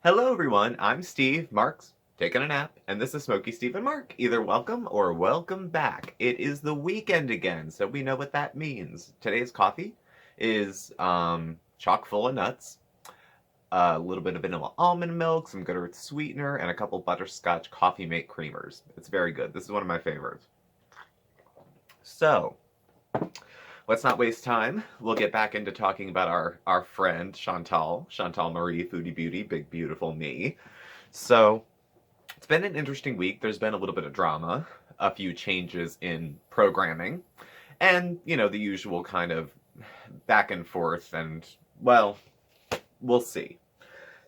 Hello everyone, I'm Steve, Mark's taking a nap, and this is Smokey Steve and Mark. Either welcome or welcome back. It is the weekend again, so we know what that means. Today's coffee is chock full of nuts, a little bit of vanilla almond milk, some good earth sweetener, and a couple butterscotch coffee mate creamers. It's very good. This is one of my favorites. So, let's not waste time. We'll get back into talking about our friend Chantal Marie, Foodie Beauty, Big Beautiful Me. So, it's been an interesting week. There's been a little bit of drama, a few changes in programming, and, the usual kind of back and forth, and, well, we'll see.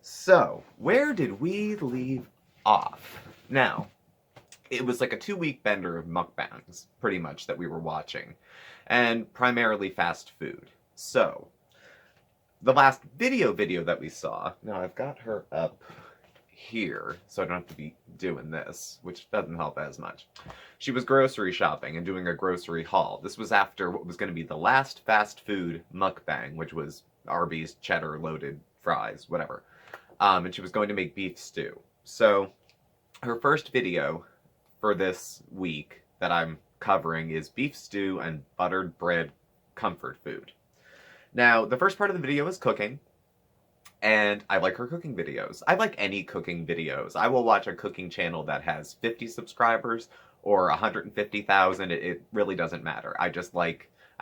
So, where did we leave off? Now, it was like a 2-week bender of mukbangs, pretty much, that we were watching, and primarily fast food. So, the last video that we saw, now I've got her up here, so I don't have to be doing this, which doesn't help as much. She was grocery shopping and doing a grocery haul. This was after what was going to be the last fast food mukbang, which was Arby's cheddar loaded fries, whatever. And she was going to make beef stew. So, her first video for this week that I'm covering is beef stew and buttered bread comfort food. Now, the first part of the video is cooking, and I like her cooking videos. I like any cooking videos. I will watch a cooking channel that has 50 subscribers or 150,000. It really doesn't matter. I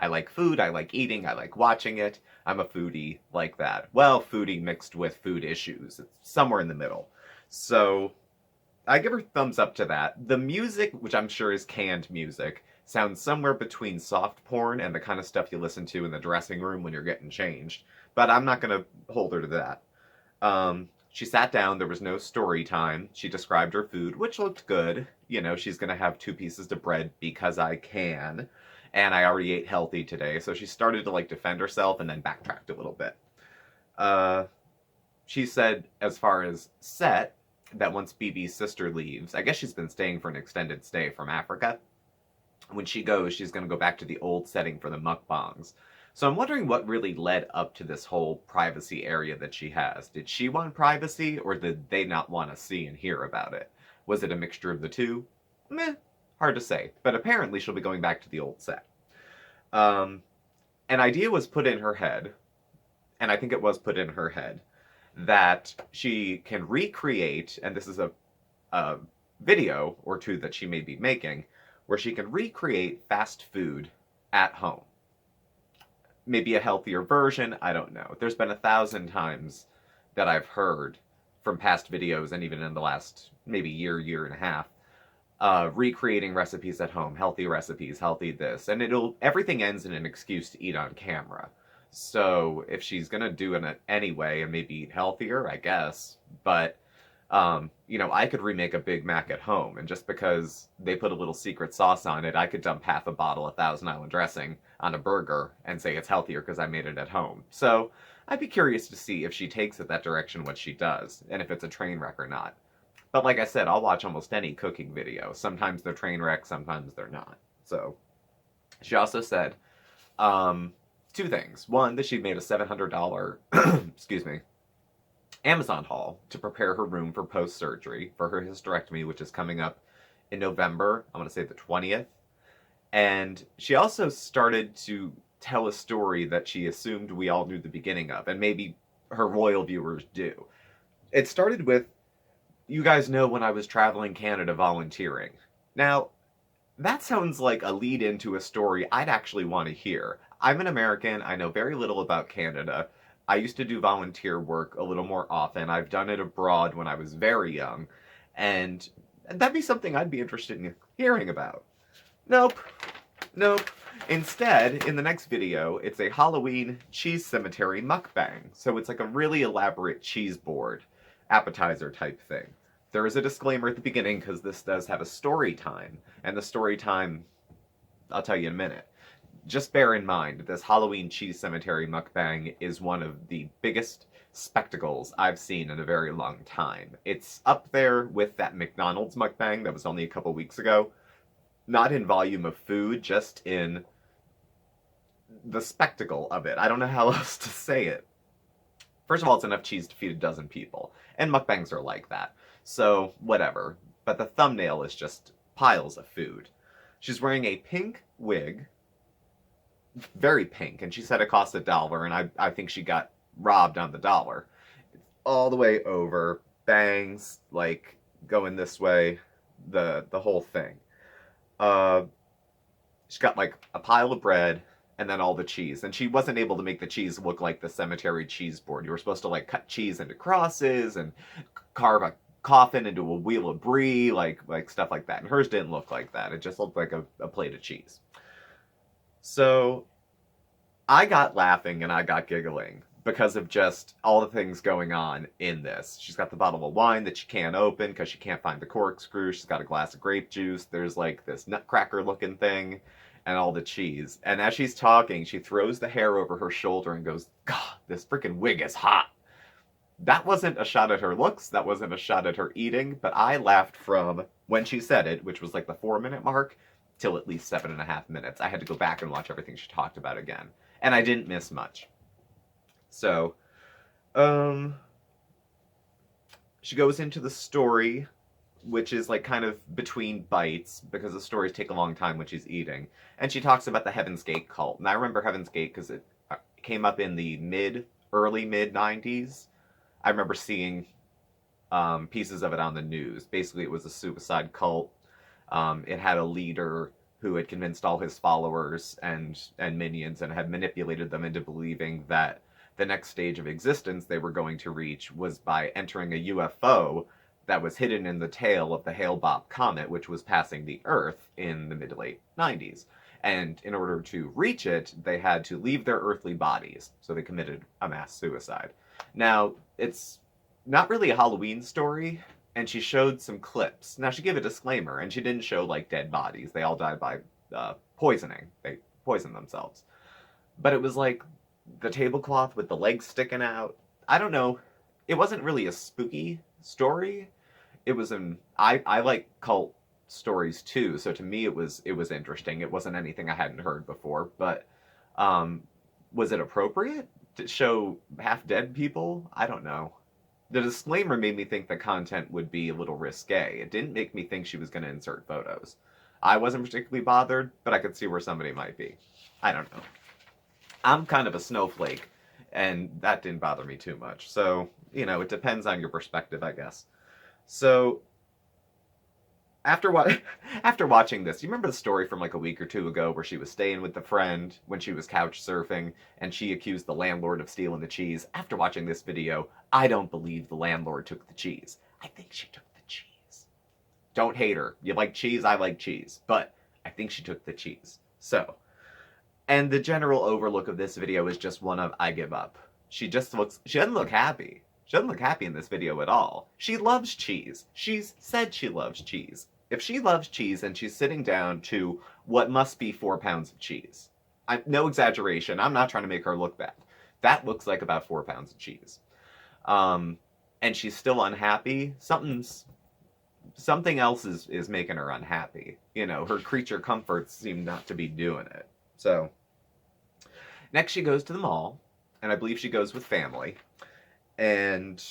like food, I like eating, I like watching it. I'm a foodie like that. Well, foodie mixed with food issues. It's somewhere in the middle. So, I give her thumbs up to that. The music, which I'm sure is canned music, sounds somewhere between soft porn and the kind of stuff you listen to in the dressing room when you're getting changed. But I'm not going to hold her to that. She sat down. There was no story time. She described her food, which looked good. She's going to have 2 pieces of bread because I can. And I already ate healthy today. So she started to, defend herself and then backtracked a little bit. She said, as far as set, that once BB's sister leaves, I guess she's been staying for an extended stay from Africa. When she goes, she's going to go back to the old setting for the mukbangs. So I'm wondering what really led up to this whole privacy area that she has. Did she want privacy, or did they not want to see and hear about it? Was it a mixture of the two? Meh, hard to say. But apparently she'll be going back to the old set. An idea was put in her head, and I think it was put in her head, that she can recreate, and this is a video or 2 that she may be making, where she can recreate fast food at home. Maybe a healthier version, I don't know. There's been 1,000 times that I've heard from past videos, and even in the last maybe year and a half, recreating recipes at home, healthy recipes, healthy this, and everything ends in an excuse to eat on camera. So if she's gonna do it anyway and maybe eat healthier, I guess. But I could remake a Big Mac at home, and just because they put a little secret sauce on it, I could dump half a bottle of Thousand Island dressing on a burger and say it's healthier because I made it at home. So I'd be curious to see if she takes it that direction, what she does, and if it's a train wreck or not. But like I said, I'll watch almost any cooking video. Sometimes they're train wrecks, sometimes they're not. So she also said, 2 things. One, that she made a $700, excuse me, Amazon haul to prepare her room for post-surgery for her hysterectomy, which is coming up in November. I'm going to say the 20th. And she also started to tell a story that she assumed we all knew the beginning of, and maybe her royal viewers do. It started with, you guys know when I was traveling Canada volunteering. Now, that sounds like a lead into a story I'd actually want to hear. I'm an American. I know very little about Canada. I used to do volunteer work a little more often. I've done it abroad when I was very young. And that'd be something I'd be interested in hearing about. Nope. Instead, in the next video, it's a Halloween cheese cemetery mukbang. So it's like a really elaborate cheese board appetizer type thing. There is a disclaimer at the beginning because this does have a story time. And the story time, I'll tell you in a minute. Just bear in mind, this Halloween cheese cemetery mukbang is one of the biggest spectacles I've seen in a very long time. It's up there with that McDonald's mukbang that was only a couple weeks ago. Not in volume of food, just in the spectacle of it. I don't know how else to say it. First of all, it's enough cheese to feed a dozen people. And mukbangs are like that. So, whatever. But the thumbnail is just piles of food. She's wearing a pink wig. Very pink. And she said it cost $1. And I think she got robbed on the dollar. All the way over. Bangs, like, going this way. The whole thing. She's got, like, a pile of bread. And then all the cheese. And she wasn't able to make the cheese look like the cemetery cheese board. You were supposed to, like, cut cheese into crosses and carve a coffin into a wheel of brie, like stuff like that. And hers didn't look like that. It just looked like a plate of cheese. So I got laughing and I got giggling because of just all the things going on in this. She's got the bottle of wine that she can't open because she can't find the corkscrew. She's got a glass of grape juice. There's, like, this nutcracker looking thing. And all the cheese. And as she's talking, she throws the hair over her shoulder and goes, God, this freaking wig is hot. That wasn't a shot at her looks. That wasn't a shot at her eating. But I laughed from when she said it, which was like the 4-minute mark, till at least 7.5 minutes. I had to go back and watch everything she talked about again. And I didn't miss much. So, she goes into the story, which is, like, kind of between bites, because the stories take a long time when she's eating. And she talks about the Heaven's Gate cult. And I remember Heaven's Gate because it came up in the early mid 90s. I remember seeing pieces of it on the news. Basically, it was a suicide cult. It had a leader who had convinced all his followers and minions and had manipulated them into believing that the next stage of existence they were going to reach was by entering a UFO that was hidden in the tail of the Hale-Bopp comet, which was passing the Earth in the mid to late 90s. And in order to reach it, they had to leave their earthly bodies. So they committed a mass suicide. Now, it's not really a Halloween story, and she showed some clips. Now, she gave a disclaimer, and she didn't show, like, dead bodies. They all died by poisoning. They poisoned themselves. But it was, like, the tablecloth with the legs sticking out. I don't know. It wasn't really a spooky story. It was I like cult stories too, so to me it was interesting. It wasn't anything I hadn't heard before, but was it appropriate to show half dead people? I don't know. The disclaimer made me think the content would be a little risque. It didn't make me think she was going to insert photos. I wasn't particularly bothered, but I could see where somebody might be. I don't know. I'm kind of a snowflake, and that didn't bother me too much. So, you know, it depends on your perspective, I guess. So, after watching this, you remember the story from like a week or two ago where she was staying with a friend when she was couch surfing and she accused the landlord of stealing the cheese? After watching this video, I don't believe the landlord took the cheese. I think she took the cheese. Don't hate her. You like cheese? I like cheese. But I think she took the cheese. So, and the general overlook of this video is just one of I give up. She doesn't look happy. She doesn't look happy in this video at all. She loves cheese. She's said she loves cheese. If she loves cheese and she's sitting down to what must be 4 pounds of cheese, no exaggeration, I'm not trying to make her look bad. That looks like about 4 pounds of cheese. And she's still unhappy. Something else is making her unhappy. You know, her creature comforts seem not to be doing it. So, next she goes to the mall, and I believe she goes with family. And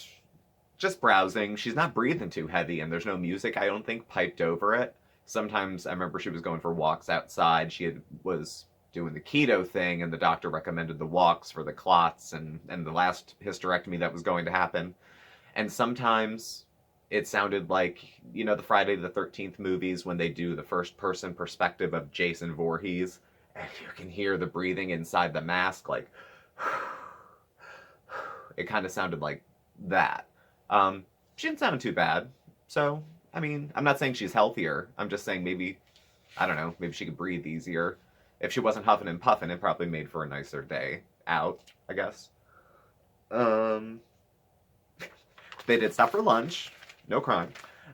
just browsing. She's not breathing too heavy, and there's no music, I don't think, piped over it. Sometimes I remember she was going for walks outside. She was doing the keto thing, and the doctor recommended the walks for the clots and the last hysterectomy that was going to happen. And sometimes it sounded like, you know, the Friday the 13th movies when they do the first-person perspective of Jason Voorhees, and you can hear the breathing inside the mask, like... It kind of sounded like that. She didn't sound too bad. So, I mean, I'm not saying she's healthier. I'm just saying maybe, I don't know, maybe she could breathe easier. If she wasn't huffing and puffing, it probably made for a nicer day out, I guess. They did stop for lunch. No crime.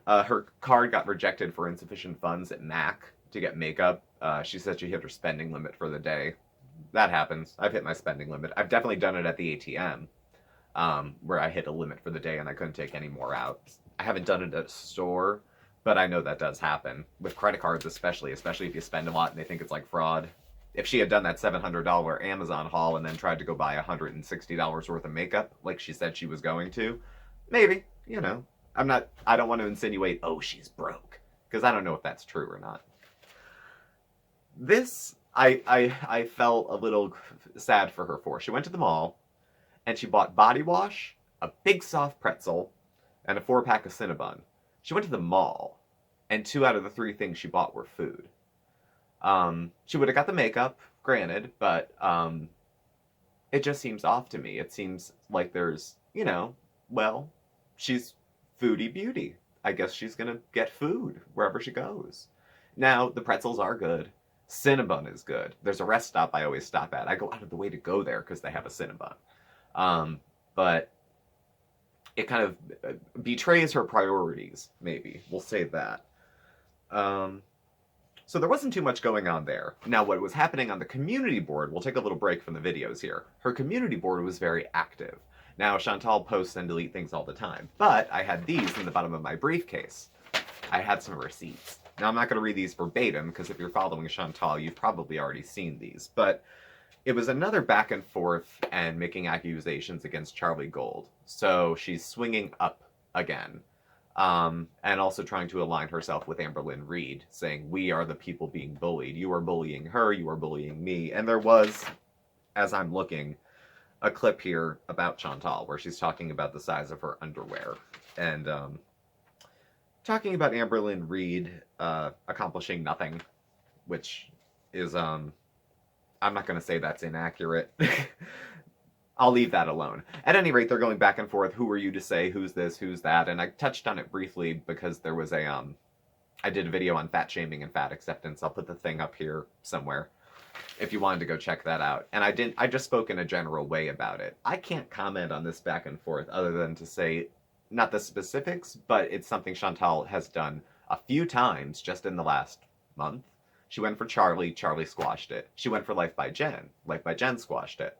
Her card got rejected for insufficient funds at MAC to get makeup. She said she hit her spending limit for the day. That happens. I've hit my spending limit. I've definitely done it at the ATM. Where I hit a limit for the day and I couldn't take any more out. I haven't done it at a store, but I know that does happen. With credit cards especially if you spend a lot and they think it's like fraud. If she had done that $700 Amazon haul and then tried to go buy $160 worth of makeup like she said she was going to, maybe, you know. I don't want to insinuate, oh, she's broke, because I don't know if that's true or not. This, I felt a little sad for her for. She went to the mall and she bought body wash, a big soft pretzel, and a 4-pack of Cinnabon. She went to the mall, and 2 out of the 3 things she bought were food. She would have got the makeup, granted, but it just seems off to me. It seems like there's, you know, well, she's foodie beauty. I guess she's gonna get food wherever she goes. Now, the pretzels are good. Cinnabon is good. There's a rest stop I always stop at. I go out of the way to go there because they have a Cinnabon. But it kind of betrays her priorities, maybe. We'll say that. So there wasn't too much going on there. Now, what was happening on the community board, we'll take a little break from the videos here. Her community board was very active. Now, Chantal posts and delete things all the time, but I had these in the bottom of my briefcase. I had some receipts. Now, I'm not going to read these verbatim, because if you're following Chantal, you've probably already seen these, but it was another back and forth and making accusations against Charlie Gold. So she's swinging up again. And also trying to align herself with Amberlynn Reed, saying, we are the people being bullied. You are bullying her, you are bullying me. And there was, as I'm looking, a clip here about Chantal, where she's talking about the size of her underwear. And talking about Amberlynn Reed accomplishing nothing, which is, I'm not going to say that's inaccurate. I'll leave that alone. At any rate, they're going back and forth. Who are you to say? Who's this? Who's that? And I touched on it briefly because there was a, I did a video on fat shaming and fat acceptance. I'll put the thing up here somewhere if you wanted to go check that out. And I just spoke in a general way about it. I can't comment on this back and forth other than to say, not the specifics, but it's something Chantal has done a few times just in the last month. She went for Charlie, Charlie squashed it. She went for Life by Jen squashed it.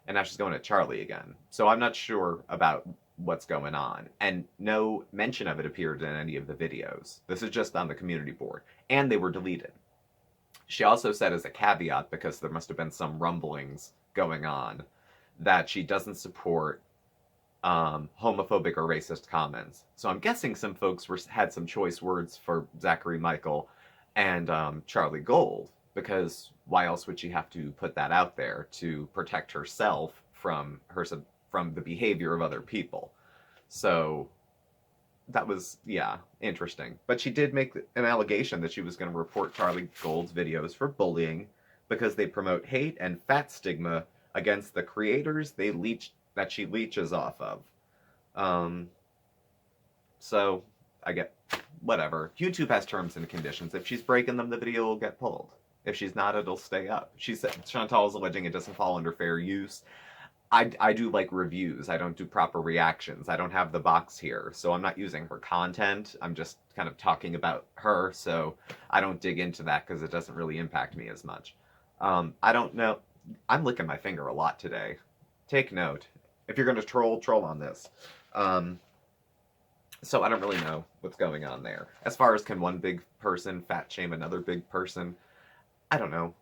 And now she's going at Charlie again. So I'm not sure about what's going on. And no mention of it appeared in any of the videos. This is just on the community board. And they were deleted. She also said as a caveat, because there must have been some rumblings going on, that she doesn't support homophobic or racist comments. So I'm guessing some folks had some choice words for Zachary Michael and Charlie Gold, because why else would she have to put that out there to protect herself from the behavior of other people? So that was, yeah, interesting. But she did make an allegation that she was going to report Charlie Gold's videos for bullying because they promote hate and fat stigma against the creators that she leeches off of. So I get whatever. YouTube has terms and conditions. If she's breaking them, the video will get pulled. If she's not, it'll stay up. She said Chantal is alleging it doesn't fall under fair use. I do like reviews. I don't do proper reactions. I don't have the box here, so I'm not using her content. I'm just kind of talking about her, so I don't dig into that because it doesn't really impact me as much. I don't know. I'm licking my finger a lot today. Take note. If you're going to troll on this. So I don't really know what's going on there. As far as can one big person fat shame another big person, I don't know.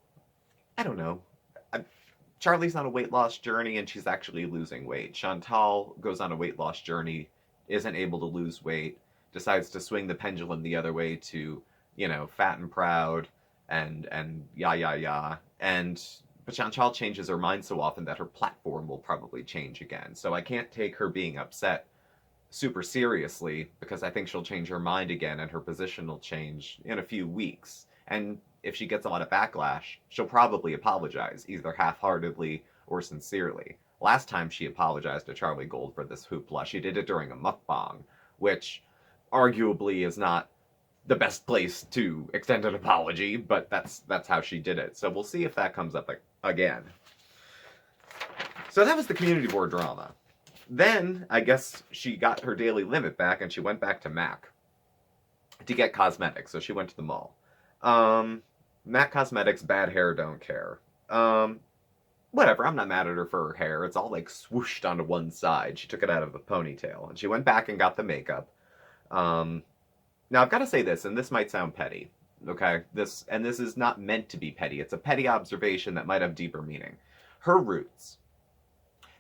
Charlie's on a weight loss journey and she's actually losing weight. Chantal goes on a weight loss journey, isn't able to lose weight, decides to swing the pendulum the other way to, you know, fat and proud and yah. But Chantal changes her mind so often that her platform will probably change again. So I can't take her being upset super seriously because I think she'll change her mind again and her position will change in a few weeks. And if she gets a lot of backlash, she'll probably apologize, either half-heartedly or sincerely. Last time she apologized to Charlie Gold for this hoopla, she did it during a mukbang, which arguably is not the best place to extend an apology, but that's how she did it. So we'll see if that comes up again. So that was the community board drama. Then, I guess she got her daily limit back and she went back to MAC to get cosmetics, so she went to the mall. MAC Cosmetics, bad hair, don't care. Whatever, I'm not mad at her for her hair. It's all like swooshed onto one side. She took it out of a ponytail. And she went back and got the makeup. Now, I've got to say this, and this might sound petty. Okay? This is not meant to be petty. It's a petty observation that might have deeper meaning. Her roots.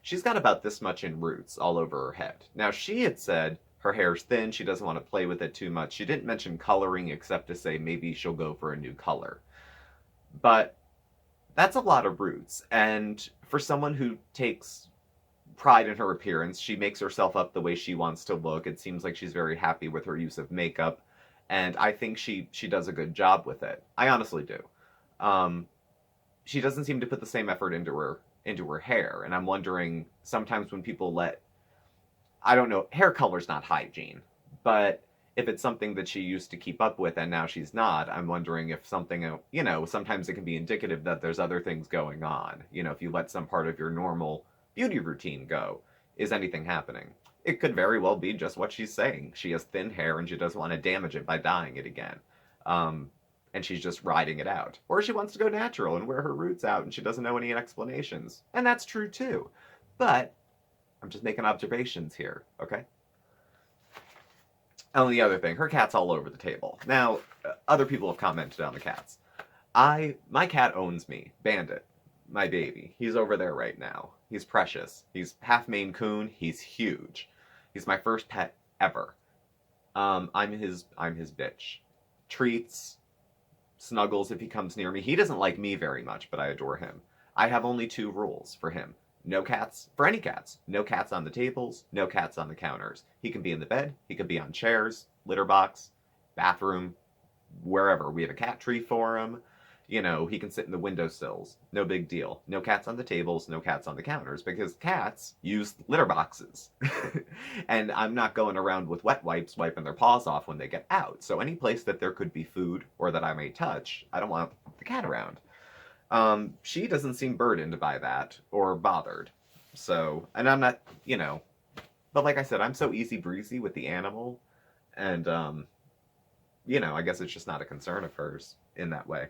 She's got about this much in roots all over her head. Now, she had said her hair's thin, she doesn't want to play with it too much. She didn't mention coloring except to say maybe she'll go for a new color. But that's a lot of roots. And for someone who takes pride in her appearance, she makes herself up the way she wants to look. It seems like she's very happy with her use of makeup. And I think she does a good job with it. I honestly do. She doesn't seem to put the same effort into her hair, and I'm wondering sometimes when people I don't know, hair color's not hygiene, but if it's something that she used to keep up with and now she's not, I'm wondering if something, sometimes it can be indicative that there's other things going on. If you let some part of your normal beauty routine go, is anything happening? It could very well be just what she's saying. She has thin hair and she doesn't want to damage it by dyeing it again. And she's just riding it out. Or she wants to go natural and wear her roots out and she doesn't know any explanations. And that's true too. But I'm just making observations here, okay? And the other thing, her cat's all over the table. Now, other people have commented on the cats. My cat owns me, Bandit, my baby. He's over there right now. He's precious. He's half Maine Coon. He's huge. He's my first pet ever. I'm his bitch. Treats, snuggles if he comes near me. He doesn't like me very much, but I adore him. I have only 2 rules for him. No cats, for any cats. No cats on the tables, no cats on the counters. He can be in the bed, he could be on chairs, litter box, bathroom, wherever. We have a cat tree for him. He can sit in the windowsills. No big deal. No cats on the tables, no cats on the counters, because cats use litter boxes. And I'm not going around with wet wipes wiping their paws off when they get out. So any place that there could be food or that I may touch, I don't want the cat around. She doesn't seem burdened by that or bothered. So, and I'm not, but like I said, I'm so easy breezy with the animal. And, I guess it's just not a concern of hers in that way.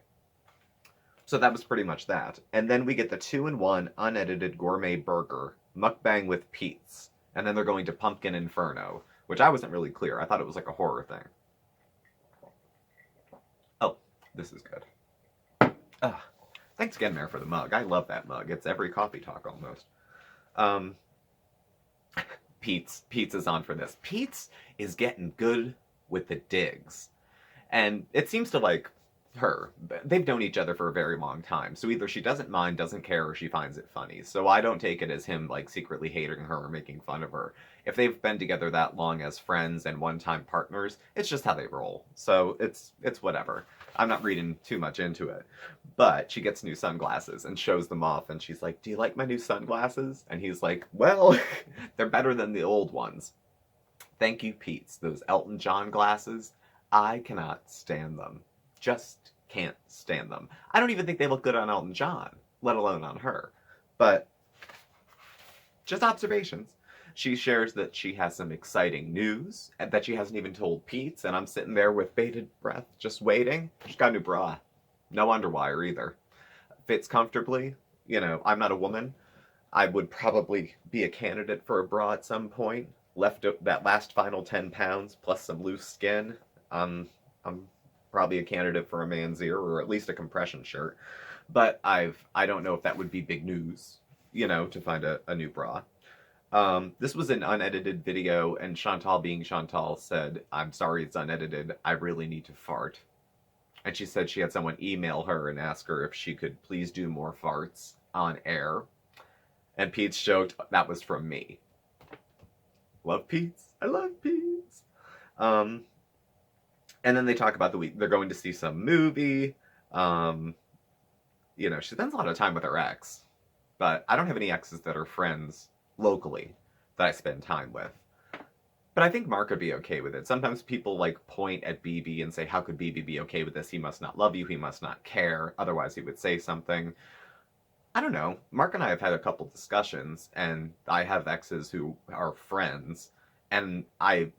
So that was pretty much that. And then we get the 2-in-1 unedited gourmet burger, mukbang with Pete's. And then they're going to Pumpkin Inferno, which I wasn't really clear. I thought it was like a horror thing. Oh, this is good. Thanks again, Mayor, for the mug. I love that mug. It's every coffee talk almost. Pete's is on for this. Pete's is getting good with the digs. And it seems to like her. They've known each other for a very long time. So either she doesn't mind, doesn't care, or she finds it funny. So I don't take it as him like secretly hating her or making fun of her. If they've been together that long as friends and one-time partners, it's just how they roll. So it's whatever. I'm not reading too much into it. But she gets new sunglasses and shows them off, and she's like, "Do you like my new sunglasses?" And he's like, "Well, they're better than the old ones." Thank you, Pete's. Those Elton John glasses, I cannot stand them. Just can't stand them. I don't even think they look good on Elton John, let alone on her. But just observations. She shares that she has some exciting news and that she hasn't even told Pete, and I'm sitting there with bated breath, just waiting. She's got a new bra. No underwire either. Fits comfortably. I'm not a woman. I would probably be a candidate for a bra at some point. Left that last final 10 pounds plus some loose skin. I'm probably a candidate for a man's ear or at least a compression shirt. But I don't know if that would be big news, to find a new bra. This was an unedited video, and Chantal, being Chantal, said, "I'm sorry it's unedited. I really need to fart." And she said she had someone email her and ask her if she could please do more farts on air. And Pete's joked that was from me. Love Pete's. I love Pete's. And then they talk about the week. They're going to see some movie. She spends a lot of time with her ex. But I don't have any exes that are friends locally that I spend time with. But I think Mark would be okay with it. Sometimes people point at BB and say, "How could BB be okay with this? He must not love you. He must not care. Otherwise he would say something." I don't know. Mark and I have had a couple discussions, and I have exes who are friends, and I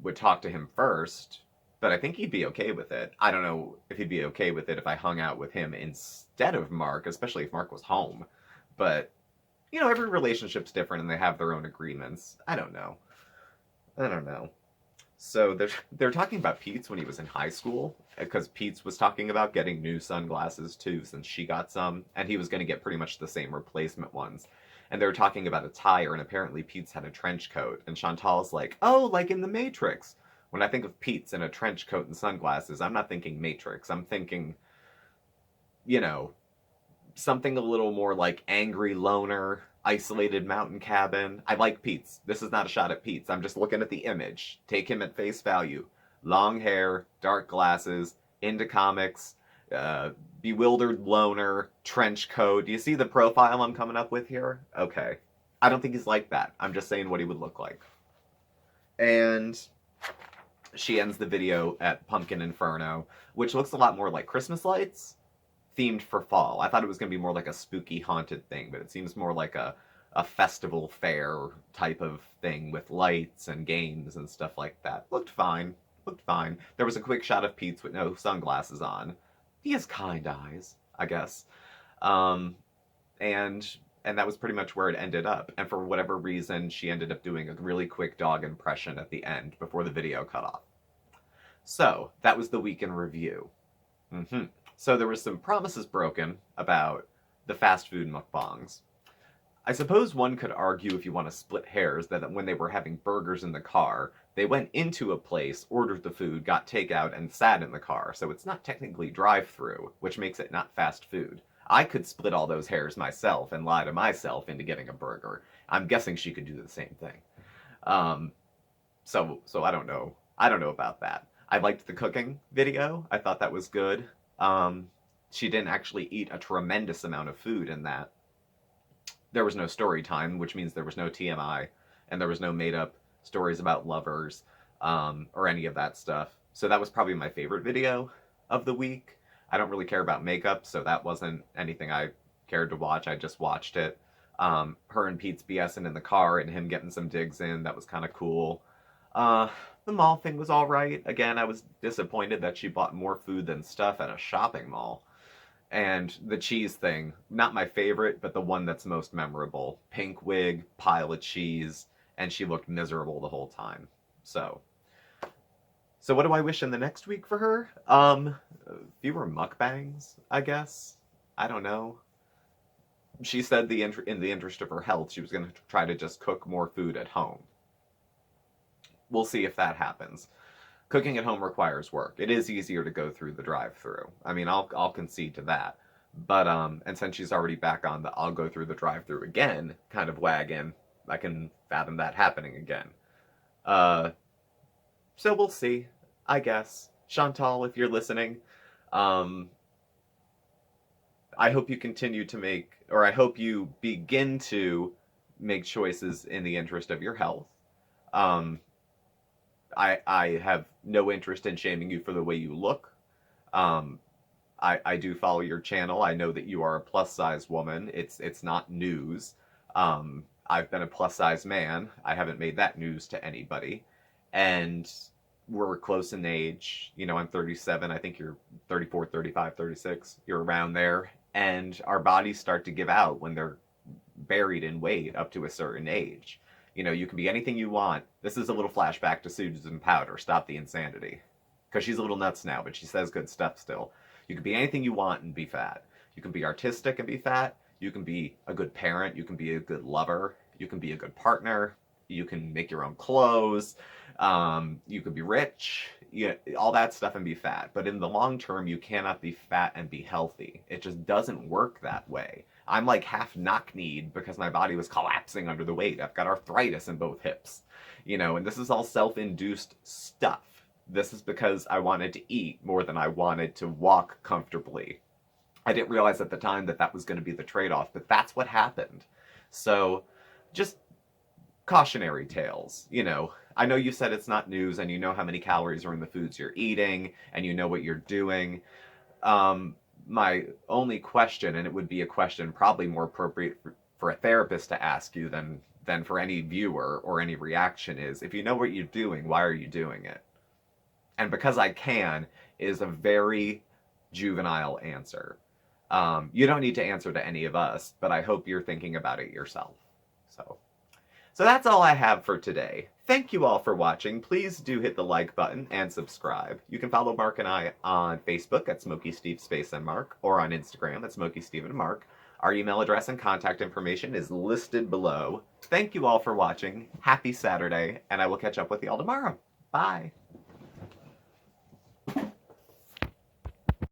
would talk to him first, but I think he'd be okay with it. I don't know if he'd be okay with it if I hung out with him instead of Mark, especially if Mark was home. But, every relationship's different and they have their own agreements. I don't know. So they're talking about Pete's when he was in high school, because Pete's was talking about getting new sunglasses too, since she got some, and he was going to get pretty much the same replacement ones. And they were talking about attire, and apparently Pete's had a trench coat, and Chantal's like, "Oh, like in the Matrix." When I think of Pete's in a trench coat and sunglasses, I'm not thinking Matrix. I'm thinking, you know, something a little more like angry loner, isolated mountain cabin. I like Pete's. This is not a shot at Pete's. I'm just looking at the image. Take him at face value. Long hair, dark glasses, into comics, bewildered loner, trench coat. Do you see the profile I'm coming up with here? Okay. I don't think he's like that. I'm just saying what he would look like. And she ends the video at Pumpkin Inferno, which looks a lot more like Christmas lights, themed for fall. I thought it was going to be more like a spooky haunted thing, but it seems more like a festival fair type of thing with lights and games and stuff like that. Looked fine. Looked fine. There was a quick shot of Pete's with no sunglasses on. He has kind eyes, I guess. And that was pretty much where it ended up. And for whatever reason, she ended up doing a really quick dog impression at the end before the video cut off. So, that was the week in review. So there were some promises broken about the fast food mukbangs. I suppose one could argue, if you want to split hairs, that when they were having burgers in the car, they went into a place, ordered the food, got takeout, and sat in the car. So it's not technically drive-through, which makes it not fast food. I could split all those hairs myself and lie to myself into getting a burger. I'm guessing she could do the same thing. So I don't know. I don't know about that. I liked the cooking video. I thought that was good. She didn't actually eat a tremendous amount of food in that. There was no story time, which means there was no TMI, and there was no made-up stories about lovers, or any of that stuff. So that was probably my favorite video of the week. I don't really care about makeup, so that wasn't anything I cared to watch. I just watched it. Her and Pete's BSing in the car and him getting some digs in, that was kind of cool. The mall thing was alright. Again, I was disappointed that she bought more food than stuff at a shopping mall. And the cheese thing, not my favorite, but the one that's most memorable. Pink wig, pile of cheese, and she looked miserable the whole time. So what do I wish in the next week for her? Fewer mukbangs, I guess. I don't know. She said in the interest of her health, she was going to try to just cook more food at home. We'll see if that happens. Cooking at home requires work. It is easier to go through the drive-through. I mean, I'll concede to that. But and since she's already back on the I'll go through the drive-through again kind of wagon, I can fathom that happening again. So we'll see, I guess. Chantal, if you're listening, I hope you continue to make, or I hope you begin to make choices in the interest of your health. I have no interest in shaming you for the way you look. I do follow your channel. I know that you are a plus-size woman. It's not news. I've been a plus-size man. I haven't made that news to anybody. And we're close in age. You know, I'm 37. I think you're 34, 35, 36. You're around there. And our bodies start to give out when they're buried in weight up to a certain age. You know, you can be anything you want. This is a little flashback to Susan Powder. Stop the insanity. Because she's a little nuts now, but she says good stuff still. You can be anything you want and be fat. You can be artistic and be fat. You can be a good parent. You can be a good lover. You can be a good partner. You can make your own clothes. You could be rich. All that stuff and be fat. But in the long term, you cannot be fat and be healthy. It just doesn't work that way. I'm like half knock-kneed because my body was collapsing under the weight. I've got arthritis in both hips. You know, and this is all self-induced stuff. This is because I wanted to eat more than I wanted to walk comfortably. I didn't realize at the time that that was going to be the trade-off, but that's what happened. So, just cautionary tales, you know. I know you said it's not news, and you know how many calories are in the foods you're eating, and you know what you're doing. My only question, and it would be a question probably more appropriate for a therapist to ask you than for any viewer or any reaction, is, if you know what you're doing, why are you doing it? And because I can is a very juvenile answer. You don't need to answer to any of us, but I hope you're thinking about it yourself. So that's all I have for today. Thank you all for watching. Please do hit the like button and subscribe. You can follow Mark and I on Facebook at SmokeySteveAndMarc or on Instagram at SmokeySteveAndMarc. Our email address and contact information is listed below. Thank you all for watching. Happy Saturday, and I will catch up with you all tomorrow. Bye.